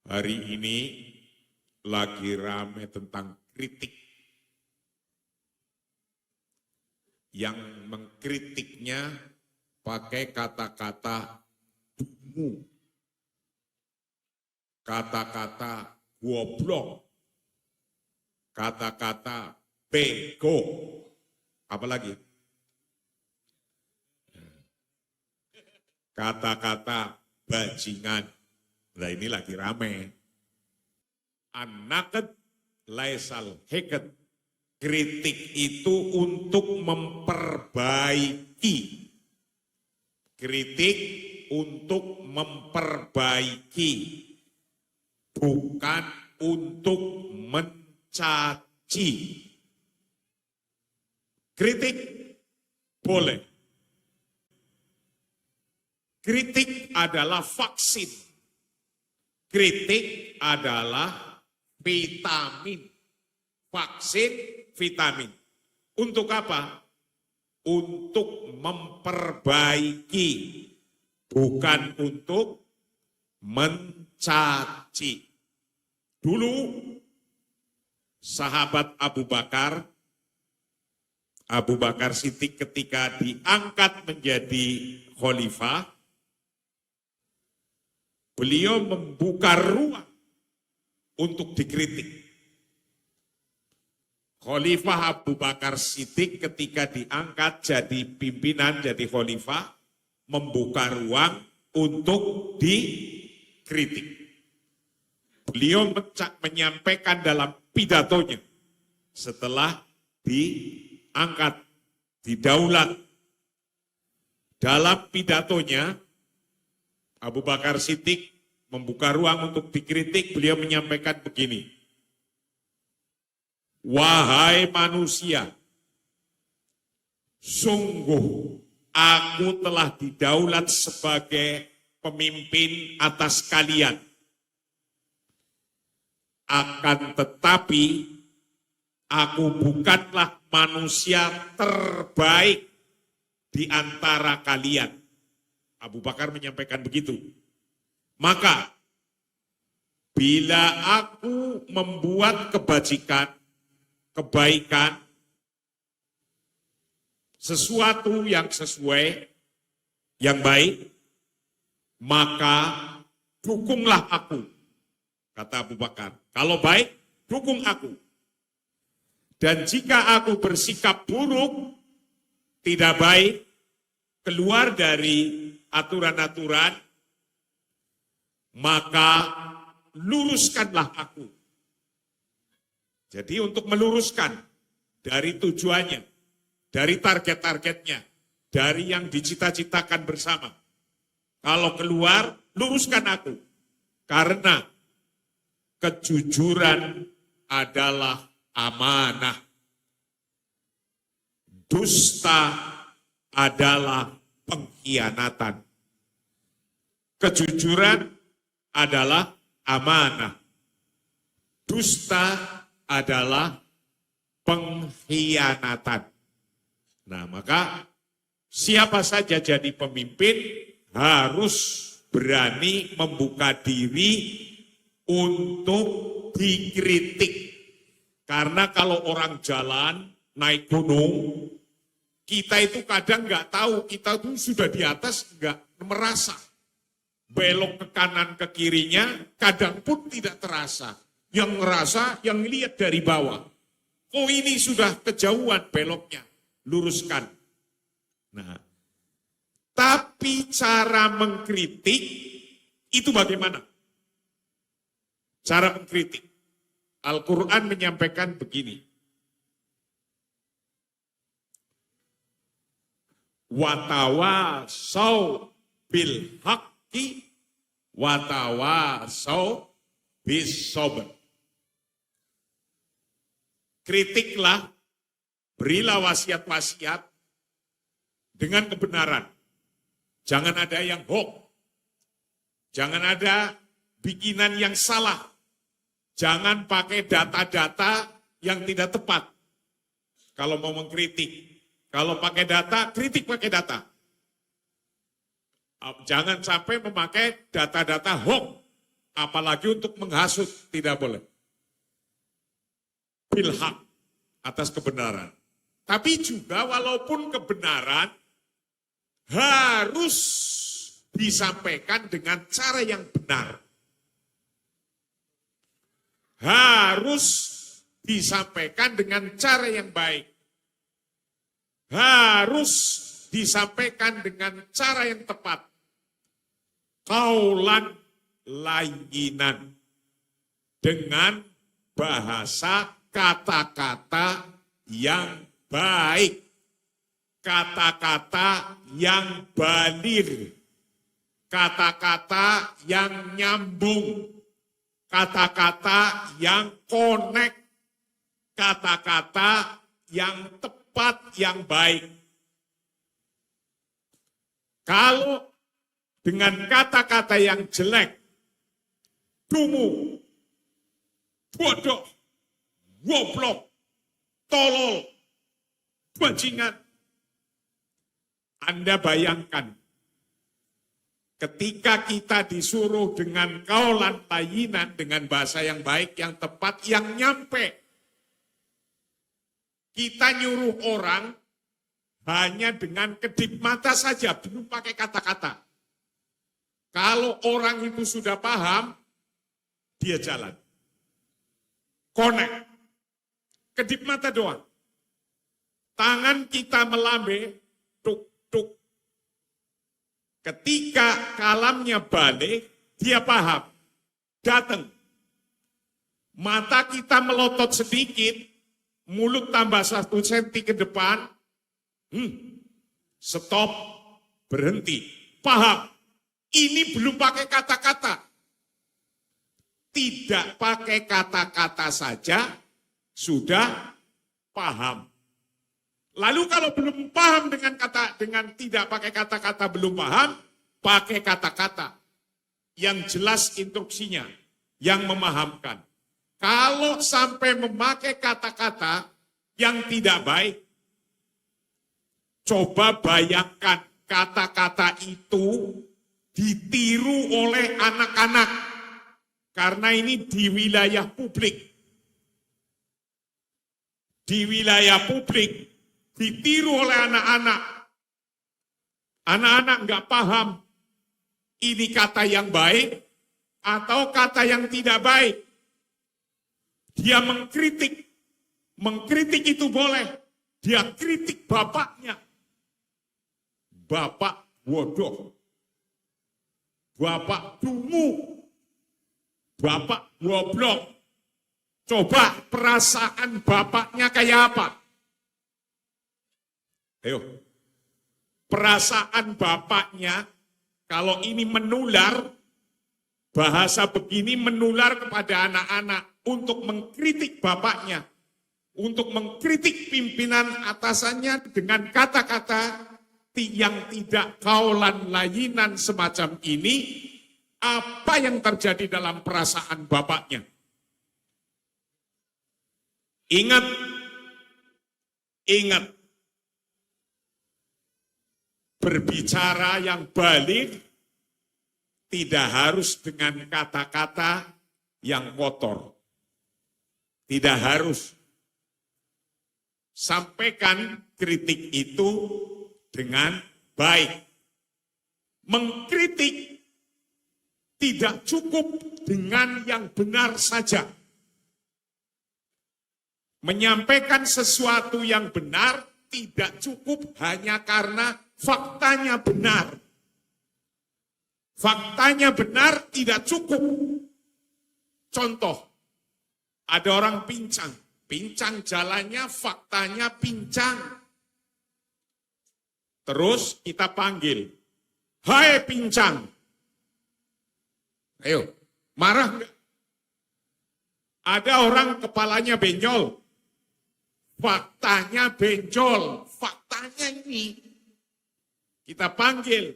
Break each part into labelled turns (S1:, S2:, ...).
S1: Hari ini lagi rame tentang kritik. Yang mengkritiknya pakai kata-kata dungu, kata-kata goblok, kata-kata bego, apalagi kata-kata bajingan. Nah ini lagi rame. Anaket laisal heket. Kritik itu untuk memperbaiki. Kritik untuk memperbaiki. Bukan untuk mencaci. Kritik boleh. Kritik adalah vaksin. Kritik adalah vitamin. Vaksin, vitamin. Untuk apa? Untuk memperbaiki. Bukan untuk mencaci. Dulu sahabat Abu Bakar Siddiq ketika diangkat menjadi khalifah, beliau membuka ruang untuk dikritik. Khalifah Abu Bakar Siddiq ketika diangkat jadi pimpinan, jadi khalifah, membuka ruang untuk dikritik. Beliau menyampaikan dalam pidatonya setelah diangkat, didaulat. Dalam pidatonya, Abu Bakar Siddiq membuka ruang untuk dikritik, beliau menyampaikan begini. Wahai manusia, sungguh aku telah didaulat sebagai pemimpin atas kalian. Akan tetapi, aku bukanlah manusia terbaik di antara kalian. Abu Bakar menyampaikan begitu. Maka, bila aku membuat kebaikan, sesuatu yang sesuai, yang baik, maka dukunglah aku, kata Abu Bakar. Kalau baik, dukung aku. Dan jika aku bersikap buruk, tidak baik, keluar dari aturan-aturan, maka luruskanlah aku. Jadi untuk meluruskan dari tujuannya, dari target-targetnya, dari yang dicita-citakan bersama. Kalau keluar, luruskan aku. Karena kejujuran adalah amanah. Dusta adalah pengkhianatan. Kejujuran adalah amanah. Dusta adalah pengkhianatan. Nah, maka siapa saja jadi pemimpin harus berani membuka diri untuk dikritik. Karena kalau orang jalan, naik gunung, kita itu kadang nggak tahu, kita tuh sudah di atas nggak merasa. Belok ke kanan ke kirinya, kadang pun tidak terasa. Yang ngerasa, yang lihat dari bawah. Oh ini sudah kejauhan beloknya, luruskan. Nah, tapi cara mengkritik itu bagaimana? Cara mengkritik. Al-Quran menyampaikan begini. Watawasau bil haqqi watawasau bis sabr. Kritiklah, berilah wasiat-wasiat dengan kebenaran. Jangan ada yang hoax. Jangan ada bikinan yang salah. Jangan pakai data-data yang tidak tepat. Kalau mau mengkritik. Kalau pakai data, kritik pakai data. Jangan sampai memakai data-data hoax apalagi untuk menghasut, tidak boleh. Bilhaq, atas kebenaran. Tapi juga walaupun kebenaran harus disampaikan dengan cara yang benar. Harus disampaikan dengan cara yang baik. Harus disampaikan dengan cara yang tepat. Qaulan layyinan. Dengan bahasa kata-kata yang baik. Kata-kata yang baligh. Kata-kata yang nyambung. Kata-kata yang connect. Kata-kata yang tepat, yang baik. Kalau dengan kata-kata yang jelek, dungu, bodoh, goblok, tolol, bajingan. Anda bayangkan, ketika kita disuruh dengan qaulan layyinan, dengan bahasa yang baik, yang tepat, yang nyampe. Kita nyuruh orang hanya dengan kedip mata saja, belum pakai kata-kata. Kalau orang itu sudah paham, dia jalan. Connect. Kedip mata doang. Tangan kita melambai, tuk, tuk. Ketika kalamnya balik, dia paham. Datang. Mata kita melotot sedikit, mulut tambah 1 senti ke depan, stop, berhenti, paham. Ini belum pakai kata-kata. Tidak pakai kata-kata saja, sudah paham. Lalu kalau belum paham dengan tidak pakai kata-kata, belum paham, pakai kata-kata yang jelas instruksinya, yang memahamkan. Kalau sampai memakai kata-kata yang tidak baik, coba bayangkan kata-kata itu ditiru oleh anak-anak. Karena ini di wilayah publik. Di wilayah publik ditiru oleh anak-anak. Anak-anak nggak paham ini kata yang baik atau kata yang tidak baik. Dia mengkritik. Mengkritik itu boleh. Dia kritik bapaknya. Bapak bodoh. Bapak dungu. Bapak goblok. Coba perasaan bapaknya kayak apa? Ayo. Perasaan bapaknya, kalau ini menular, bahasa begini menular kepada anak-anak untuk mengkritik bapaknya, untuk mengkritik pimpinan atasannya dengan kata-kata yang tidak qaulan layyinan semacam ini, apa yang terjadi dalam perasaan bapaknya? Ingat, berbicara yang baligh tidak harus dengan kata-kata yang kotor. Tidak harus. Sampaikan kritik itu dengan baik. Mengkritik tidak cukup dengan yang benar saja. Menyampaikan sesuatu yang benar tidak cukup hanya karena faktanya benar. Faktanya benar tidak cukup. Contoh, ada orang pincang. Pincang jalannya, faktanya pincang. Terus kita panggil, hai pincang. Ayo, marah enggak? Ada orang kepalanya benjol. Faktanya benjol. Faktanya ini. Kita panggil,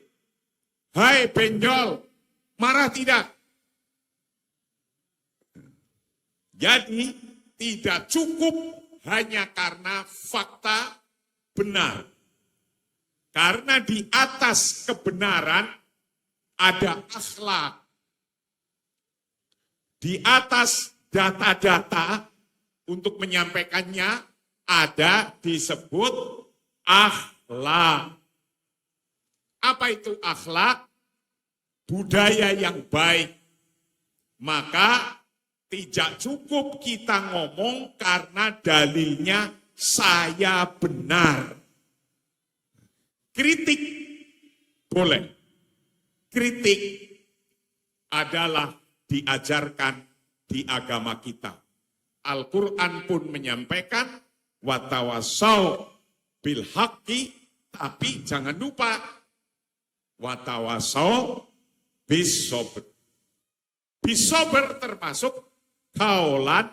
S1: hai benjol, marah tidak? Jadi tidak cukup hanya karena fakta benar. Karena di atas kebenaran ada akhlak. Di atas data-data untuk menyampaikannya ada disebut akhlak. Apa itu akhlak? Budaya yang baik. Maka tidak cukup kita ngomong karena dalilnya saya benar. Kritik boleh. Kritik adalah diajarkan di agama kita. Al-Quran pun menyampaikan watawasau bil haqqi, tapi jangan lupa watawasau bis sabr. Bis sabr termasuk kaulan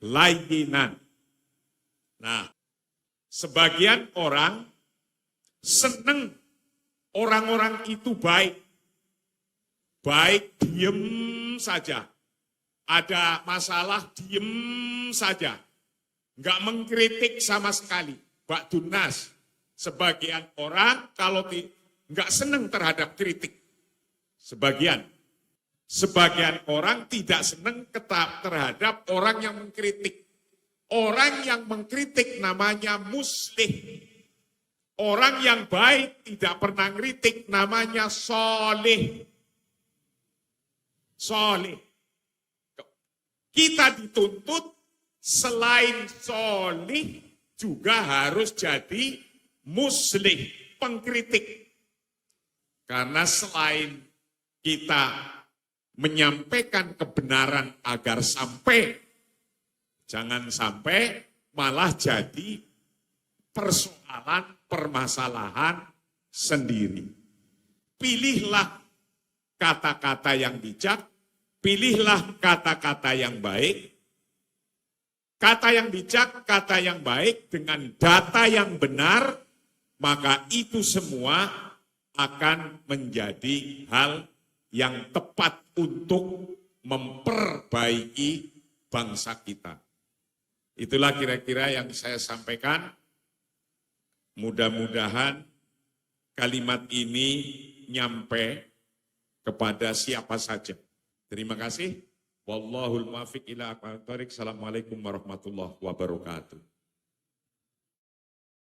S1: layyinan. Nah, sebagian orang seneng orang-orang itu baik. Baik, diem saja. Ada masalah, diem saja. Enggak mengkritik sama sekali. Ba'dun nas. Sebagian orang kalau enggak senang terhadap kritik. Sebagian orang tidak senang terhadap orang yang mengkritik. Orang yang mengkritik namanya muslih. Orang yang baik tidak pernah kritik namanya soleh. Soleh. Kita dituntut selain soleh juga harus jadi muslih, pengkritik. Karena selain kita menyampaikan kebenaran agar sampai, jangan sampai malah jadi persoalan, permasalahan sendiri. Pilihlah kata-kata yang bijak, pilihlah kata-kata yang baik. Kata yang bijak, kata yang baik dengan data yang benar, maka itu semua akan menjadi hal yang tepat untuk memperbaiki bangsa kita. Itulah kira-kira yang saya sampaikan. Mudah-mudahan kalimat ini nyampe kepada siapa saja. Terima kasih. Wallahul muwaffiq ila aqwamit thoriq. Assalamualaikum warahmatullahi wabarakatuh.